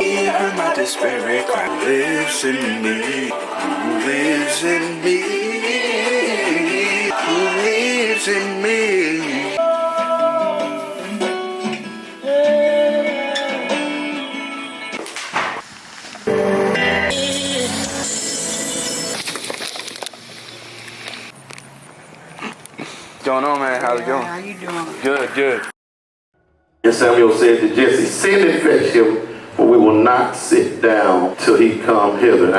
Even my despair cry lives in me. Who lives in me? Who lives in me? What's going on, man? How's it going? How you doing? Good, good. And Samuel said to Jesse, send and fetch him, for we will not sit down till he come hither.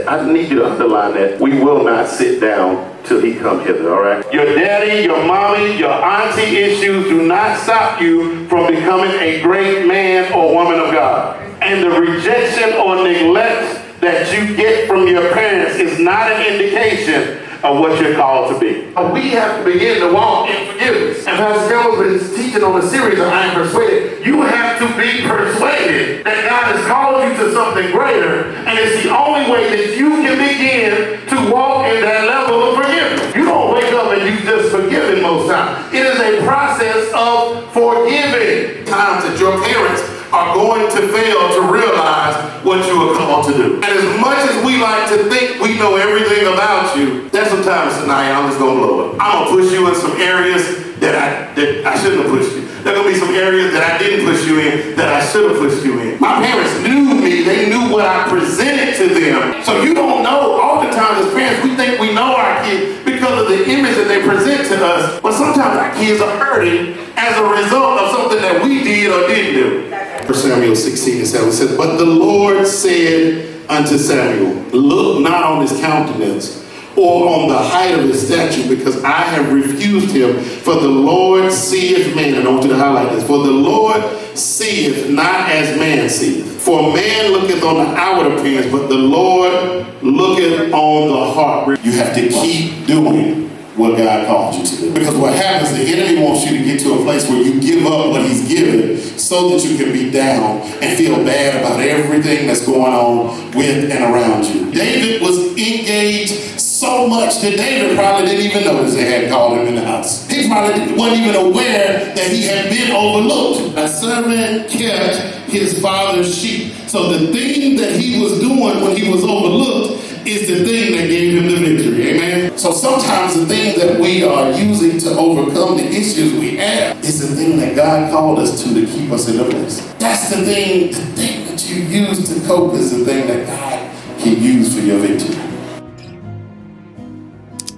I need you to underline that. We will not sit down till he come hither, all right? Your daddy, your mommy, your auntie issues do not stop you from becoming a great man or woman of God. And the rejection or neglect that you get from your parents is not an indication of what you're called to be. We have to begin to walk in forgiveness. And Pastor Campbell's been teaching on a series of I Am Persuaded. You have to be persuaded that God has called you to something greater, and it's the only way that you can begin to walk in that level of forgiveness. You don't wake up and you just forgiven most times. It is a process of forgiving. Times that your parents are going to fail to realize what you are called to do. And as much as we like to think we know everything about you, that's sometimes tonight I'm just gonna blow it. I'm gonna push you in some areas that I shouldn't have pushed you. There are gonna be some areas that I didn't push you in that I should have pushed you in. My parents knew me, they knew what I presented to them. So you don't know, oftentimes as parents, we think we know our kids because of the image that they present to us, but sometimes our kids are hurting as a result of something that we did or didn't do. 1 Samuel 16:7 says, but the Lord said unto Samuel, look not on his countenance or on the height of his stature, because I have refused him. For the Lord seeth man, and I want you to highlight this, for the Lord seeth not as man seeth. For man looketh on the outward appearance, but the Lord looketh on the heart. You have to keep doing what God called you to do. Because what happens, the enemy wants you to get to a place where you give up what he's given so that you can be down and feel bad about everything that's going on with and around you. David was engaged so much that David probably didn't even notice they had called him in the house. He probably wasn't even aware that he had been overlooked. A servant kept his father's sheep. So the thing that he was doing when he was overlooked is the thing that gave him the victory, amen? So sometimes the thing that we are using to overcome the issues we have is the thing that God called us to keep us in a place. That's the thing that you use to cope is the thing that God can use for your victory.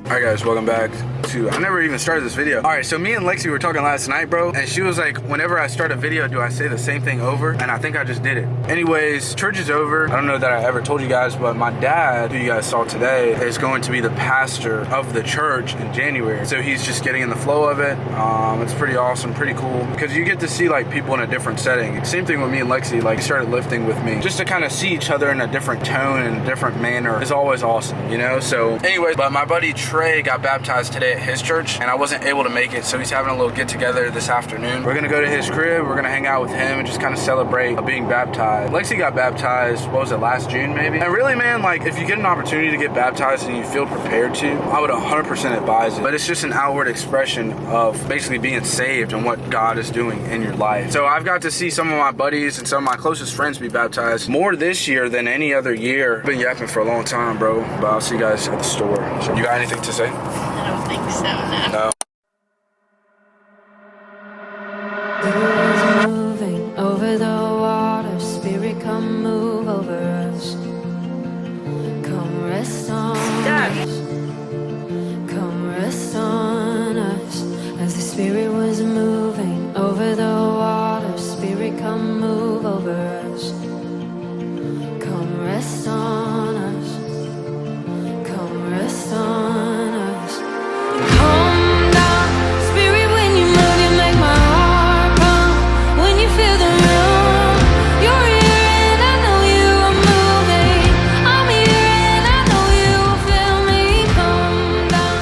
Alright guys, welcome back to, I never even started this video. Alright, so me and Lexi were talking last night, bro, and she was like, whenever I start a video, do I say the same thing over? And I think I just did it. Anyways, church is over. I don't know that I ever told you guys, but my dad, who you guys saw today, is going to be the pastor of the church in January. So he's just getting in the flow of it. It's pretty awesome, pretty cool, because you get to see like people in a different setting. Same thing with me and Lexi, like started lifting with me. Just to kind of see each other in a different tone and a different manner is always awesome, you know? So anyways, but my buddy Trey got baptized today at his church, and I wasn't able to make it, so he's having a little get together this afternoon. We're gonna go to his crib, we're gonna hang out with him and just kind of celebrate being baptized. Lexi got baptized, what was it, last June maybe? And really, man, like if you get an opportunity to get baptized and you feel prepared to, I would 100% advise it. But it's just an outward expression of basically being saved and what God is doing in your life. So I've got to see some of my buddies and some of my closest friends be baptized more this year than any other year. I've been yapping for a long time, bro, but I'll see you guys at the store. So you got anything to say? I don't think so, no. The world's moving over the water. Spirit, come move over us. Come rest on us. Come rest on us. As the Spirit was moving over the water. Spirit, come move over us. Come rest on us. Come rest on us. Calm down, spirit, when you move, you make my heart pump. When you feel the room, you're here and I know you are moving. I'm here and I know you will feel me. Calm down,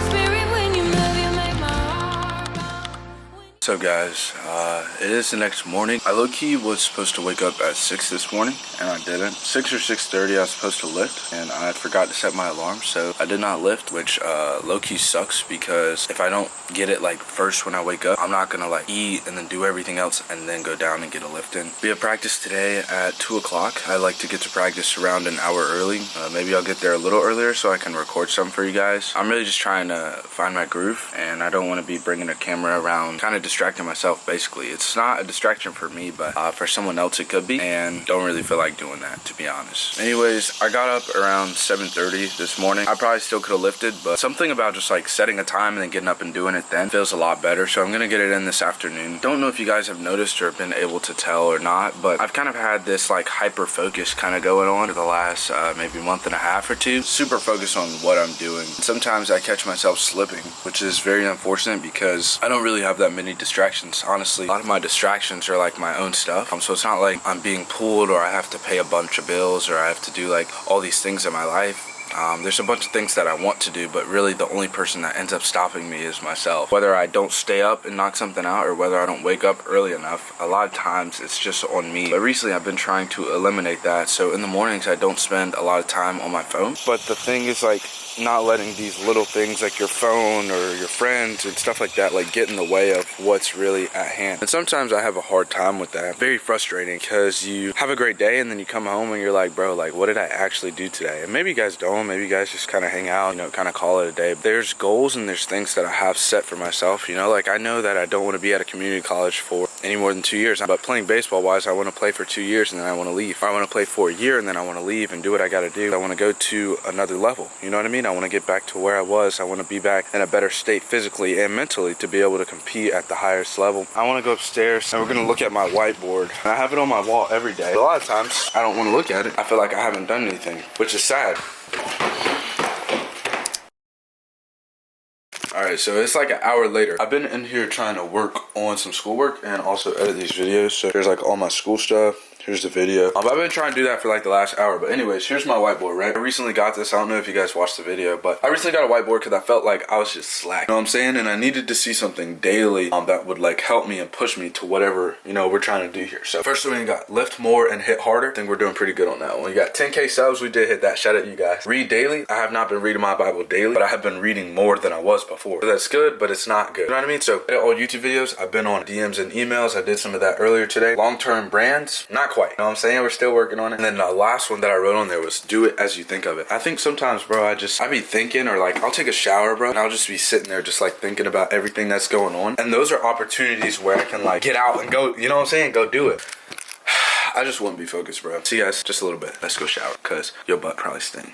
spirit, when you move, you make my heart pump. So guys, it is the next morning. I low-key was supposed to wake up at 6 this morning, and I didn't. 6 or 6:30 I was supposed to lift, and I forgot to set my alarm, so I did not lift, which low-key sucks, because if I don't get it like first when I wake up, I'm not gonna like eat and then do everything else and then go down and get a lift in. We have practice today at 2 o'clock. I like to get to practice around an hour early. Maybe I'll get there a little earlier so I can record some for you guys. I'm really just trying to find my groove, and I don't want to be bringing a camera around, kind of distracting myself basically. It's not a distraction for me, but for someone else it could be, and don't really feel like doing that, to be honest. Anyways, I got up around 7:30 this morning. I probably still could have lifted, but something about just like setting a time and then getting up and doing it then feels a lot better, so I'm gonna get it in this afternoon. Don't know if you guys have noticed or been able to tell or not, but I've kind of had this like hyper focus kind of going on for the last maybe month and a half or two. Super focused on what I'm doing. Sometimes I catch myself slipping, which is very unfortunate because I don't really have that many distractions, honestly. A lot of my distractions are like my own stuff, so it's not like I'm being pulled or I have to pay a bunch of bills or I have to do like all these things in my life. There's a bunch of things that I want to do, but really the only person that ends up stopping me is myself. Whether I don't stay up and knock something out or whether I don't wake up early enough, a lot of times it's just on me. But recently I've been trying to eliminate that, so in the mornings I don't spend a lot of time on my phone. But the thing is like not letting these little things like your phone or your friends and stuff like that like get in the way of what's really at hand. And sometimes I have a hard time with that. Very frustrating because you have a great day and then you come home and you're like, bro, like what did I actually do today? And maybe you guys don't, maybe you guys just kind of hang out, you know, kind of call it a day. There's goals and there's things that I have set for myself, you know, like I know that I don't want to be at a community college for any more than 2 years, but playing baseball wise, I want to play for 2 years and then I want to leave. Or I want to play for a year and then I want to leave and do what I got to do. I want to go to another level, you know what I mean? I want to get back to where I was. I want to be back in a better state physically and mentally to be able to compete at the highest level. I want to go upstairs and we're going to look at my whiteboard. And I have it on my wall every day. But a lot of times I don't want to look at it. I feel like I haven't done anything, which is sad. Alright, so it's like an hour later. I've been in here trying to work on some schoolwork and also edit these videos. So here's like all my school stuff. Here's the video. I've been trying to do that for like the last hour, but anyways, here's my whiteboard, right? I recently got this. I don't know if you guys watched the video, but I recently got a whiteboard because I felt like I was just slack. You know what I'm saying? And I needed to see something daily that would like help me and push me to whatever, you know, we're trying to do here. So first one we got lift more and hit harder. I think we're doing pretty good on that one. We got 10K subs. We did hit that. Shout out to you guys. Read daily. I have not been reading my Bible daily, but I have been reading more than I was before. So that's good, but it's not good. You know what I mean? So all YouTube videos, I've been on DMs and emails. I did some of that earlier today. Long-term brands, not quite. You know what I'm saying? We're still working on it. And then the last one that I wrote on there was do it as you think of it. I think sometimes, bro, I be thinking, or like I'll take a shower, bro, and I'll just be sitting there just like thinking about everything that's going on. And those are opportunities where I can like get out and go, you know what I'm saying? Go do it. I just wouldn't be focused, bro. See you guys just a little bit. Let's go shower because your butt probably stink.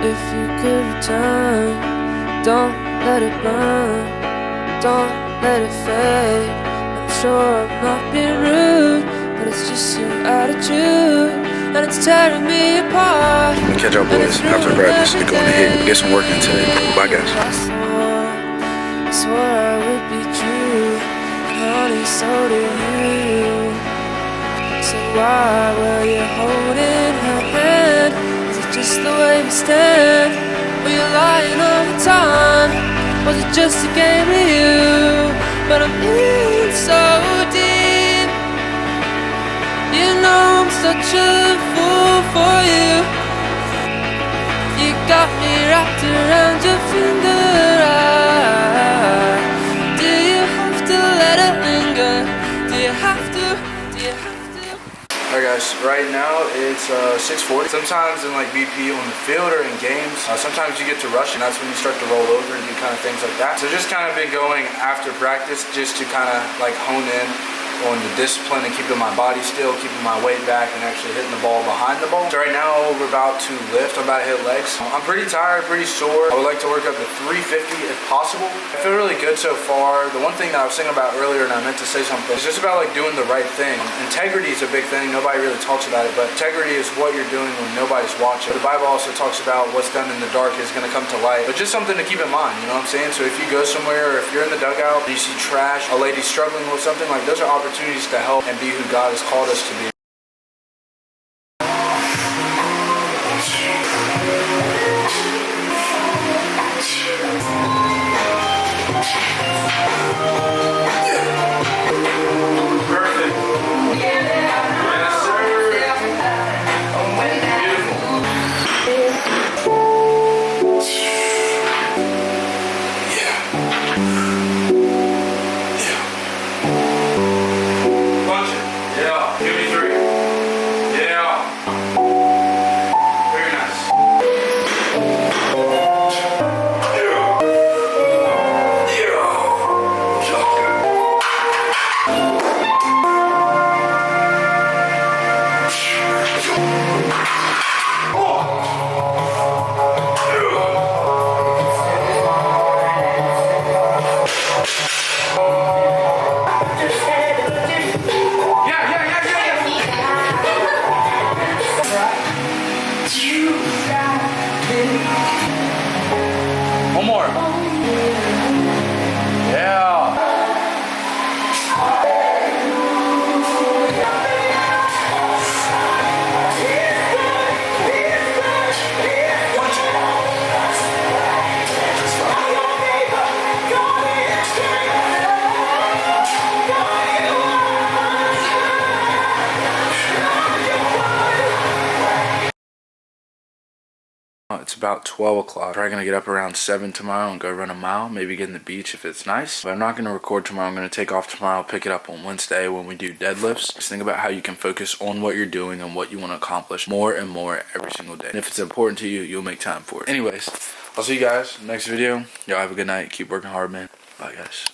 If you could return, don't let it burn, don't let it fade. I'm sure I'm not being rude, but it's just your attitude, and it's tearing me apart. Catch up boys after practice. We're going to hit, get some work in today. Bye guys. I swore I would be true, honey, so do you. So why were you holding her hand? Is it just the way we stand? Were you lying all the time? Was it just a game with you? But I'm in so deep. You know I'm such a fool for you. You got me wrapped around your finger. Do you have to let it linger? Do you have to? Do you have to? Alright guys, right now it's 640. Sometimes in like BP on the field or in games, sometimes you get to rush and that's when you start to roll over and do kind of things like that. So just kind of been going after practice just to kind of like hone in on the discipline and keeping my body still, keeping my weight back, and actually hitting the ball behind the ball. So right now we're about to lift. I'm about to hit legs. I'm pretty tired, pretty sore. I would like to work up to 350 if possible. I feel really good so far. The one thing that I was thinking about earlier, and I meant to say something, is just about like doing the right thing. Integrity is a big thing. Nobody really talks about it, but integrity is what you're doing when nobody's watching. The Bible also talks about what's done in the dark is going to come to light, but just something to keep in mind, you know what I'm saying? So if you go somewhere, or if you're in the dugout and you see trash, a lady struggling with something, like those are opportunities to help and be who God has called us to be. One more. Yeah. It's about 12 o'clock. Probably gonna get up around 7 tomorrow and go run a mile, maybe get in the beach if it's nice. But I'm not gonna record tomorrow. I'm gonna take off tomorrow, pick it up on Wednesday when we do deadlifts. Just think about how you can focus on what you're doing and what you want to accomplish more and more every single day. And if it's important to you, you'll make time for it. Anyways, I'll see you guys next video. Y'all have a good night. Keep working hard, man. Bye, guys.